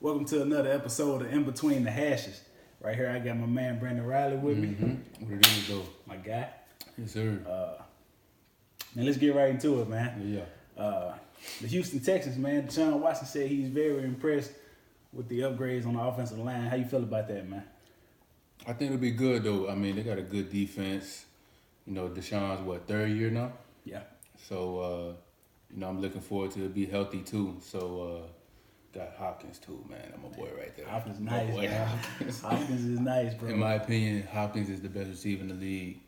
Welcome to another episode of In Between the Hashes. Right here, I got my man Brandon Riley with me. What it is, though? My guy. Yes, sir. Now let's get right into it, man. Yeah. The Houston Texans, man. Deshaun Watson said he's very impressed with the upgrades on the offensive line. How you feel about that, man? I think it'll be good, though. I mean, they got a good defense. You know, Deshaun's, third year now? Yeah. So, I'm looking forward to it be healthy, too. So, got Hopkins, too, man. I'm a boy right there. Hopkins is My nice, boy, man. Hopkins is nice, bro. In my opinion, Hopkins is the best receiver in the league.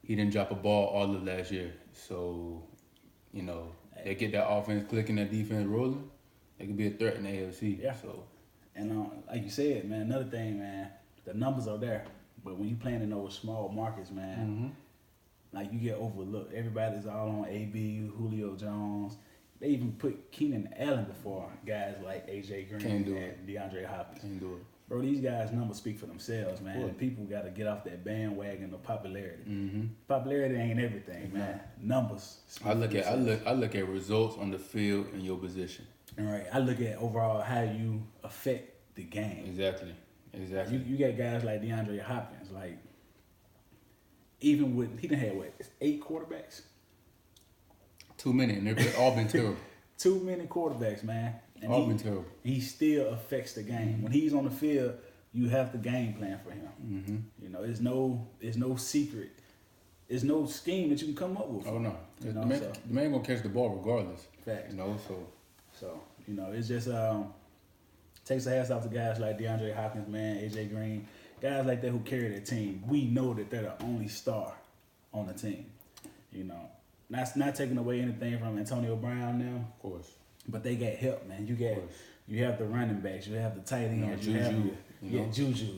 He didn't drop a ball all of last year. So, they get that offense clicking, that defense rolling, they could be a threat in the AFC. Yeah. So, And like you said, man, another thing, man, the numbers are there. But when you playing in those small markets, man, like you get overlooked. Everybody's all on AB, Julio Jones. They even put Keenan Allen before guys like AJ Green Can't do and DeAndre Hopkins. can't do it. Bro, these guys' numbers speak for themselves, man. Cool. People got to get off that bandwagon of popularity. Mm-hmm. Popularity ain't everything, man. Numbers. Speak I for look themselves. at results on the field and your position. All right. I look at overall how you affect the game. Exactly. You got guys like DeAndre Hopkins, like even with he done had 8 quarterbacks. Too many, and they've all been terrible. Too many quarterbacks, man. And All been terrible. He still affects the game. When he's on the field, you have the game plan for him. Mm-hmm. It's no secret. There's no scheme that you can come up with. Oh no, You know, the man gonna catch the ball regardless. Facts. So It's just takes the hats off to guys like DeAndre Hopkins, man, AJ Green, guys like that who carry their team. We know that they're the only star on the team. That's not taking away anything from Antonio Brown now, of course, but they got help, man. You have the running backs, you have the tight ends, Juju,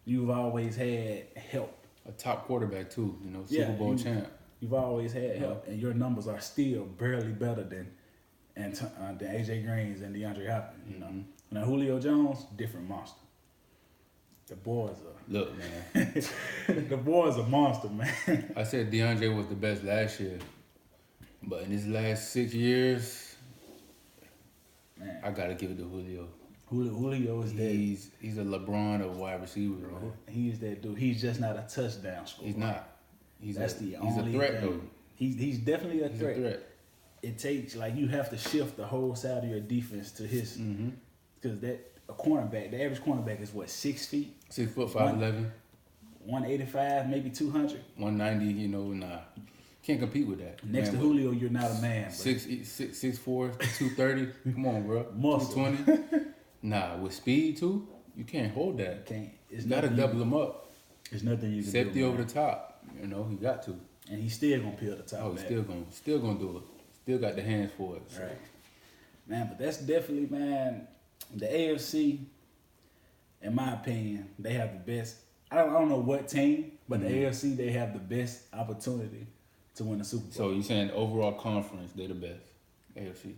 you've always had help. a top quarterback too. Super Bowl champ. You've always had help, and your numbers are still barely better than AJ Greens and DeAndre Hopkins. Now Julio Jones, different monster. The boy's Look, man. the boy's a monster, man. I said DeAndre was the best last year, but in his last 6 years, Man, I gotta give it to Julio. Julio is that. He's a LeBron of wide receiver, bro. He's that dude. He's just not a touchdown scorer. He's not. He's That's a only threat thing. though. He's definitely a He's threat. a threat. It takes you have to shift the whole side of your defense to his because the average cornerback is what 6 feet, 6 foot 5'11", 185, maybe 200. 190. Nah, can't compete with that. Next Man, to Julio, you're not a man. Bro. 6'4", 230. Come on, bro. Muscle. 220. Nah, with speed too, you can't hold that. It's You gotta nothing double him up. There's nothing you can Safety do. over man. the top. He got to. And he's still gonna peel the top. Oh, back. still gonna do it. Still got the hands for it. So. Right. Man, but that's definitely, man, the AFC, in my opinion, they have the best. I don't know what team, but the AFC, they have the best opportunity to win the Super Bowl. So you saying overall conference, they the best AFC?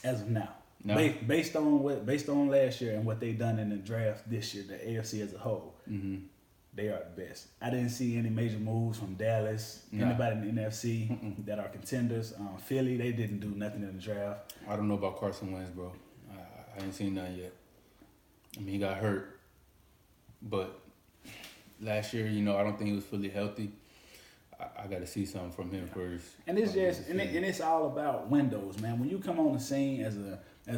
As of now. No. Based on last year and what they done in the draft this year, the AFC as a whole, they are the best. I didn't see any major moves from Dallas, anybody in the NFC that are contenders. Philly, they didn't do nothing in the draft. I don't know about Carson Wentz, bro. I ain't seen nothing yet. I mean, he got hurt, but last year, I don't think he was fully healthy. I got to see something from him first. And it's just and it's all about windows, man. When you come on the scene as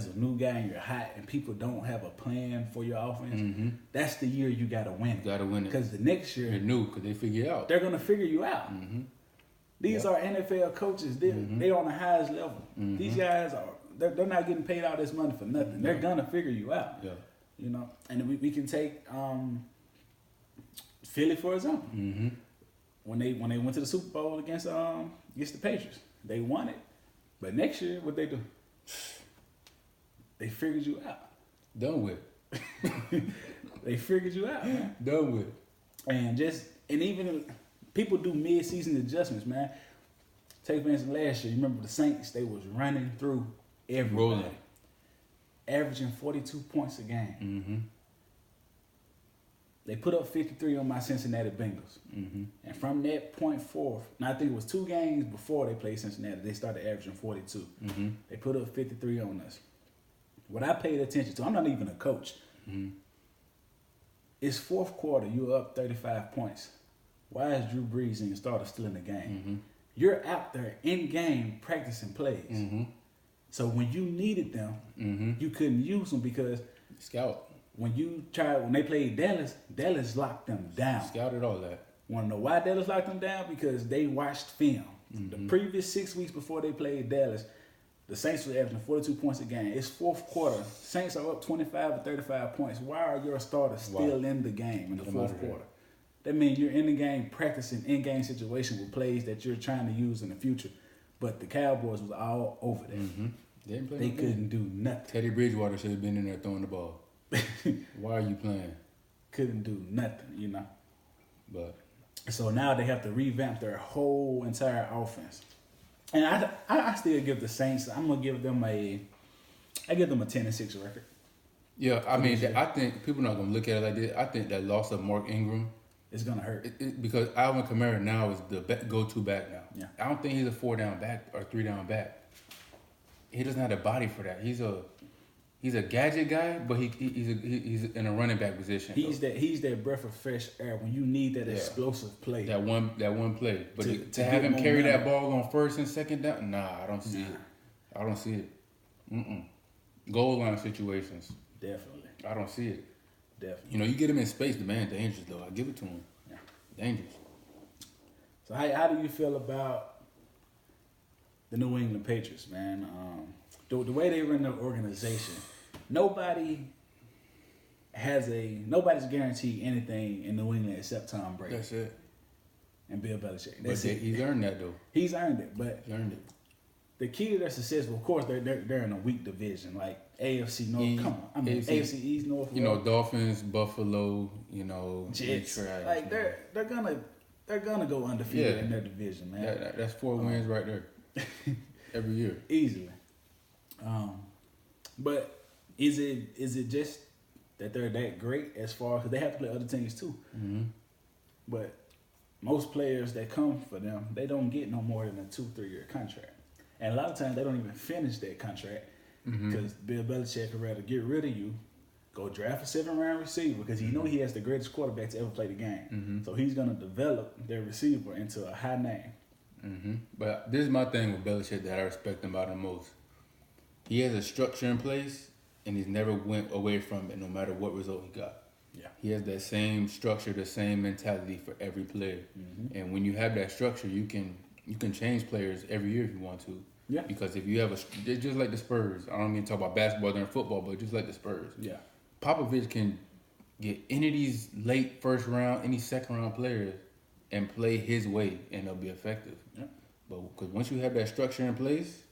a new guy and you're hot and people don't have a plan for your offense, that's the year you got to win. Got to win it. Because the next year You're new because they figure it out. they're gonna figure you out. These are NFL coaches. They're on the highest level. These guys they're not getting paid all this money for nothing. They're gonna figure you out. Yeah. And we can take Philly for example. When they went to the Super Bowl against the Patriots, they won it. But next year, what they do? They figured you out. Done with. They figured you out, man. Done with. And even people do mid-season adjustments, man. Take for instance last year, you remember the Saints? They was running through everybody, Rolling. averaging 42 points a game. They put up 53 on my Cincinnati Bengals. And from that point forth, and I think it was 2 games before they played Cincinnati, they started averaging 42. They put up 53 on us. What I paid attention to, I'm not even a coach. Mm-hmm. It's fourth quarter, you're up 35 points. Why is Drew Brees and your starter still in the game? Mm-hmm. You're out there in game practicing plays. Mm-hmm. So when you needed them, Mm-hmm. you couldn't use them because Scout. when they played Dallas locked them down. Scouted all that. Want to know why Dallas locked them down? Because they watched film. Mm-hmm. The previous 6 weeks before they played Dallas, the Saints were averaging 42 points a game. It's fourth quarter. Saints are up 25 or 35 points. Why are your starters still in the game in the fourth quarter? That means you're in the game practicing in-game situation with plays that you're trying to use in the future. But the Cowboys was all over that. Mm-hmm. They couldn't do nothing. Teddy Bridgewater should have been in there throwing the ball. Why are you playing? Couldn't do nothing, But So now they have to revamp their whole entire offense. And I still give the Saints, I give them a 10-6 record. yeah, I mean, I think people are not gonna look at it like this. I think that loss of Mark Ingram, It's gonna hurt. because Alvin Kamara now is the go-to back now. Yeah. I don't think he's a 4-down back or 3-down back. He doesn't have the body for that. He's a gadget guy, but he's in a running back position. He's that breath of fresh air when you need that explosive play. that one play. But to get have him carry that momentum. ball on first and second down, nah, I don't see it. I don't see it. Goal line situations, Definitely. I don't see it. Definitely. You get him in space, the man dangerous though. I give it to him. Yeah. Dangerous. So how do you feel about the New England Patriots, man? The way they run their organization, nobody's guaranteed anything in New England except Tom Brady That's it. and Bill Belichick. But he's earned that though. He's earned it, but He's earned it. the key to their success, well, of course, they're in a weak division like AFC North. East, Come on, I mean AFC East, North. Dolphins, Buffalo, Jets. Detroit, Like they're gonna go undefeated in their division, man. That's 4 wins right there. Every year. Easily. But is it just that they're that great as far because they have to play other teams too? Mm-hmm. But most players that come for them, they don't get no more than a 2-3 year contract, and a lot of times they don't even finish that contract because Bill Belichick would rather get rid of you, go draft a 7th-round receiver because he know he has the greatest quarterback to ever play the game. So he's gonna develop their receiver into a high name. But this is my thing with Belichick that I respect him about the most. He has a structure in place, and he's never went away from it, no matter what result he got. Yeah. He has that same structure, the same mentality for every player. And when you have that structure, you can change players every year if you want to. Yeah. Because if you have it's just like the Spurs. I don't mean to talk about basketball during football, but just like the Spurs. Yeah. Popovich can get any of these late first round, any second round players and play his way, and they'll be effective. Yeah. But because once you have that structure in place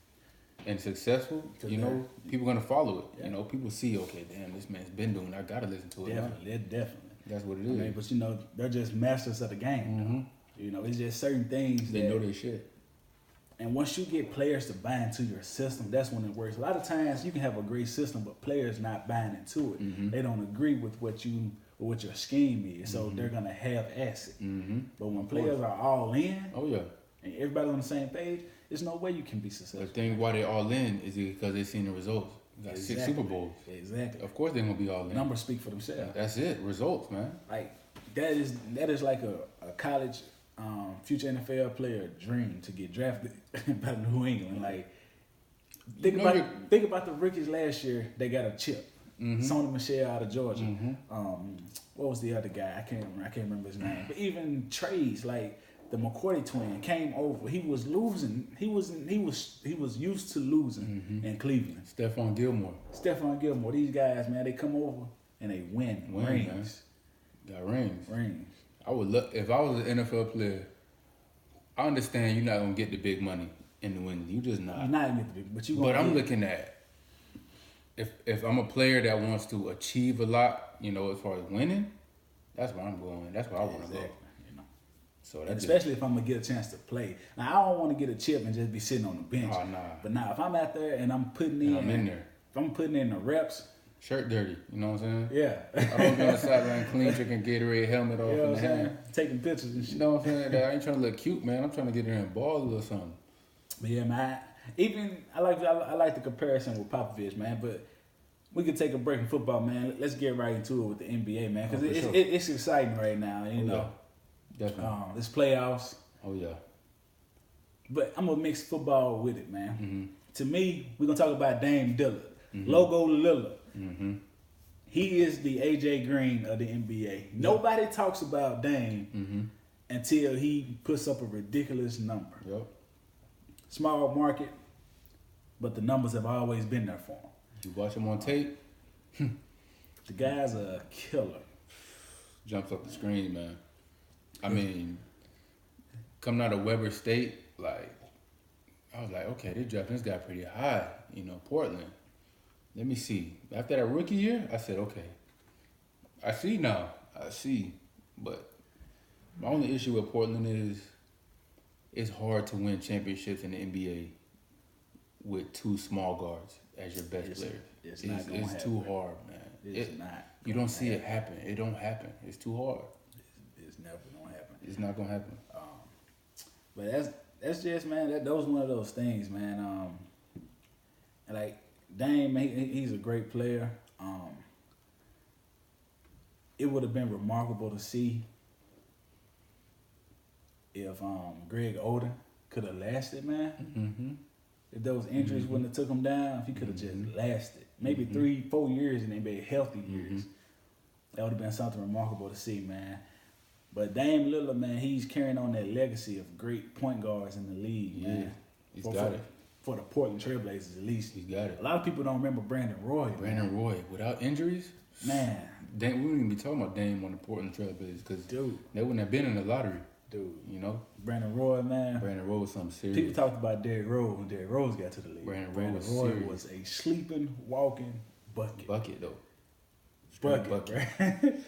and successful, people are gonna follow it. Yeah. People see, okay, damn, this man's been doing it. I gotta listen to it. Definitely. That's what it I is. mean, but they're just masters of the game. It's just certain things They know their shit. And once you get players to buy into your system, that's when it works. A lot of times you can have a great system, but players not buying into it. They don't agree with what your scheme is, so they're gonna half-ass it. But when players are all in, Oh yeah. and everybody's on the same page, there's no way you can be The successful. thing why they all in is because they seen the results. You got 6 Super Bowls. Exactly. Of course they're gonna be all in. Numbers speak for themselves. That's it. Results, man. Like that is like a college future NFL player dream to get drafted by New England. Like think about the rookies last year. They got a chip. Sony Michel out of Georgia. What was the other guy? I can't remember his name. But even Trey's, like the McCourty twin, came over. He was losing. He was used to losing in Cleveland. Stephon Gilmore. These guys, man, they come over and they win rings. Man. Got rings. Rings. I would look if I was an NFL player. I understand you're not gonna get the big money in New England. You just not. You're not gonna get the big, but you. But I'm looking at if I'm a player that wants to achieve a lot, as far as winning, that's where I'm going. That's where I want to go. So that's especially if I'm gonna get a chance to play. Now I don't want to get a chip and just be sitting on the bench. Oh nah. But now if I'm out there and I'm putting in, I'm in there. If I'm putting in the reps, shirt dirty. You know what I'm saying? yeah. I don't be on the sideline clean, drinking Gatorade, helmet off in the hand, taking pictures and shit. You know what I'm saying? I ain't trying to look cute, man. I'm trying to get in there and ball a little something. But yeah, man. I like the comparison with Popovich, man. But we could take a break from football, man. Let's get right into it with the NBA, man, because for sure. it's exciting right now. You Oh, know, yeah. Definitely. it's playoffs, Oh yeah. but I'm gonna mix football with it, man. Mm-hmm. To me, we're gonna talk about Dame Lillard, Logo Lillard. Mm-hmm. He is the AJ Green of the NBA. Nobody talks about Dame Mm-hmm. until he puts up a ridiculous number. Yep. Small market, but the numbers have always been there for him. You watch him on tape, The guy's a killer. jumps up the screen, man. I mean, coming out of Weber State, like, I was like, okay, they drafting this guy pretty high, you know, Portland. Let me see. After that rookie year, I said, okay, I see now. I see. But my only issue with Portland is it's hard to win championships in the NBA with two small guards as your best players. It's not gonna happen. too hard, man. It's not. You don't see it happen. It don't happen. It's too hard. It's never gonna happen. It's not gonna happen. But that's just, man. That was one of those things, man. And like Dame, he's a great player. It would have been remarkable to see if Greg Oden could have lasted, man. Mm-hmm. If those injuries wouldn't have took him down, if he could have just lasted, maybe 3-4 years in the NBA, healthy years, that would have been something remarkable to see, man. But Dame Lillard, man, he's carrying on that legacy of great point guards in the league, man. He's got it. For the Portland Trailblazers, at least. He's got it. A lot of people don't remember Brandon Roy. Brandon Roy, without injuries, Man, Dame, we wouldn't even be talking about Dame on the Portland Trailblazers because dude, they wouldn't have been in the lottery. You know, Brandon Roy, man. Brandon Roy was something serious. People talked about Derrick Rose when Derrick Rose got to the league. Brandon Brandon Rose Roy serious. was a sleeping, walking bucket. Bucket though. Straight Bucket.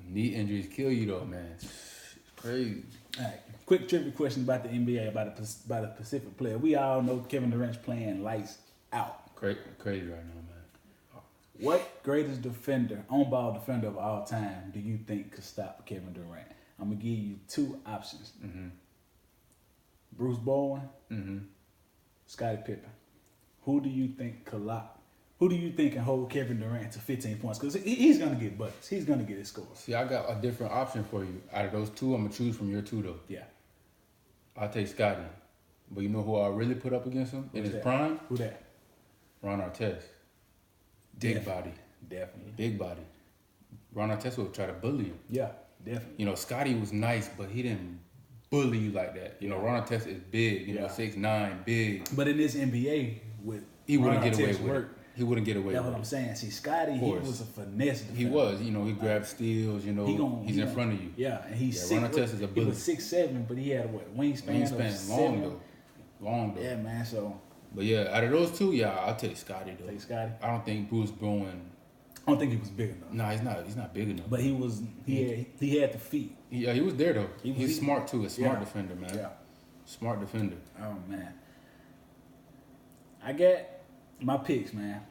Knee injuries kill you though, man. It's crazy. All right, quick trivia question about the NBA, about the Pacific player. We all know Kevin Durant's playing lights out. Crazy right now, man. What greatest defender, on-ball defender of all time, do you think could stop Kevin Durant? I'm gonna give you two options: Bruce Bowen, Scottie Pippen. Who do you think could lock? Who do you think can hold Kevin Durant to 15 points? Because he's gonna get buckets. He's gonna get his scores. See, I got a different option for you. Out of those two, I'm gonna choose from your two though. Yeah. I'll take Scotty. But you know who I really put up against him in his prime? Who that? Ron Artest. Big body. Definitely. Big body. Ron Artest would try to bully him. Yeah, definitely. You know, Scotty was nice, but he didn't bully you like that. You know, Ron Artest is big. You know, 6'9", big. But in this NBA, with he wouldn't Ron get away Artest's with work, it. He wouldn't get away that's with what I'm it. saying. See, Scotty, he was a finesse defender. He was. You know, he grabbed steals. You know, he's in front of you. Yeah, and he's Ron Artest is a bully. He was 6'7", but he had what, wingspan of Long 7? though. Long though. Yeah, man. So But yeah, out of those two, yeah, I'll take Scotty though. take Scotty. I don't think Bruce Bowen. I don't think he was big enough. Nah, he's not big enough. But he was. He had the feet. Yeah, he was there though. He's He's smart too. A smart defender, man. Yeah. Smart defender. Oh man. I got my picks, man.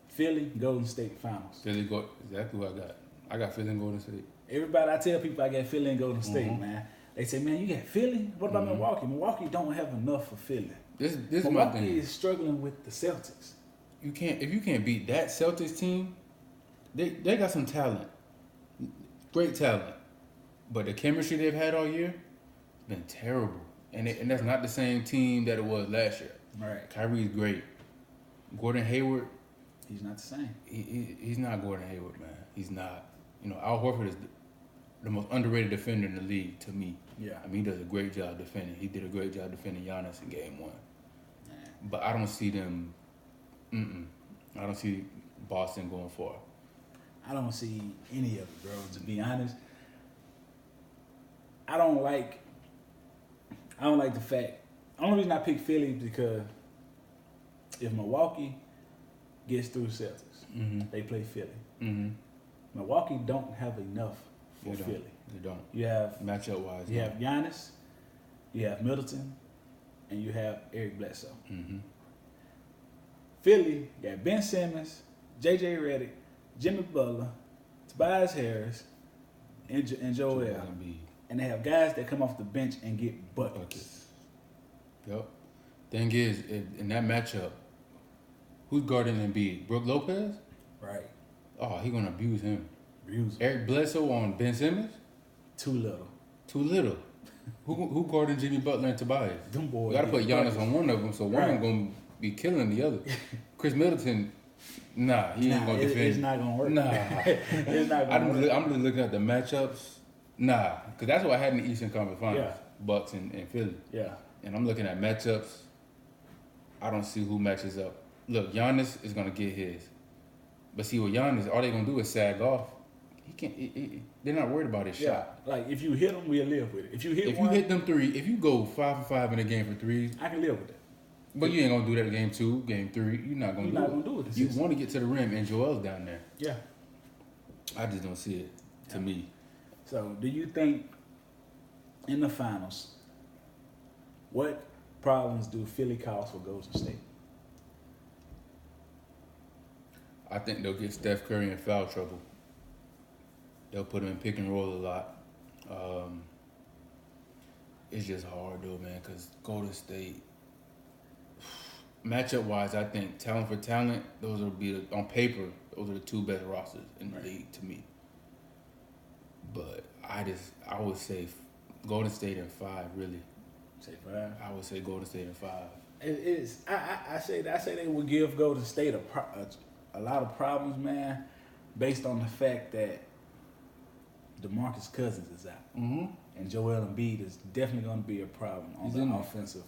Philly, Golden State Finals. Philly go exactly what I got. I got Philly and Golden State. Everybody, I tell people I got Philly and Golden State, man. They say, man, you got Philly? What about Milwaukee? Milwaukee don't have enough for Philly. This is my Milwaukee thing. is struggling with the Celtics. If you can't beat that Celtics team, they got some talent, great talent, but the chemistry they've had all year been terrible, and that's not the same team that it was last year. Right. Kyrie's great. Gordon Hayward, He's not the same. he's not Gordon Hayward, man. He's not. You know, Al Horford is the most underrated defender in the league to me. Yeah. I mean, he does a great job defending. He did a great job defending Giannis in Game 1. Man. But I don't see them. I don't see Boston going far. I don't see any of it, bro, to be honest. I don't like the fact. The only reason I pick Philly is because if Milwaukee gets through the Celtics, they play Philly. Milwaukee don't have enough for Philly. They don't. You have Matchup wise. you have Giannis, you have Middleton, and you have Eric Bledsoe. Philly got Ben Simmons, J.J. Redick, Jimmy Butler, Tobias Harris, and Joel. Embiid. And they have guys that come off the bench and get buckets. Yep. Thing is, in that matchup, who's guarding Embiid? Brook Lopez? Right. Oh, he gonna abuse him. Abuse him. Eric Bledsoe on Ben Simmons? Too little. Too little. Who guarding Jimmy Butler and Tobias? Them boys. You gotta put Giannis on one of them, so one of them Right. gonna be killing the other. Chris Middleton, nah, he ain't gonna defend. It's not gonna work. Nah. It's not gonna work. I'm just looking at the matchups. Nah, because that's what I had in the Eastern Conference Finals. Yeah. Bucks and Philly. Yeah. And I'm looking at matchups. I don't see who matches up. Look, Giannis is gonna get his. But see, with Giannis, all they gonna do is sag off. He can't. They're not worried about his Yeah. shot. Like if you hit them, we'll live with it. If you hit If one, you hit them three, if you go 5 for 5 in a game for threes, I can live with it. but you ain't gonna do that in game 2, game 3. You're not gonna You're do not it. gonna do it. You want to get to the rim, and Joel's down there. Yeah. I just don't see it. To me, So, do you think in the finals, what problems do Philly cause for Golden State? I think they'll get Steph Curry in foul trouble. They'll put him in pick and roll a lot. It's just hard though, man, because Golden State, matchup wise, I think talent for talent, those will be on paper. Those are the 2 best rosters in the league to me. But I would say Golden State in 5, really. Say 5. I would say Golden State in 5. It is. I say they would give Golden State a lot of problems, man, based on the fact that DeMarcus Cousins is out, Mm-hmm. and Joel Embiid is definitely going to be a problem on He's the in there. offensive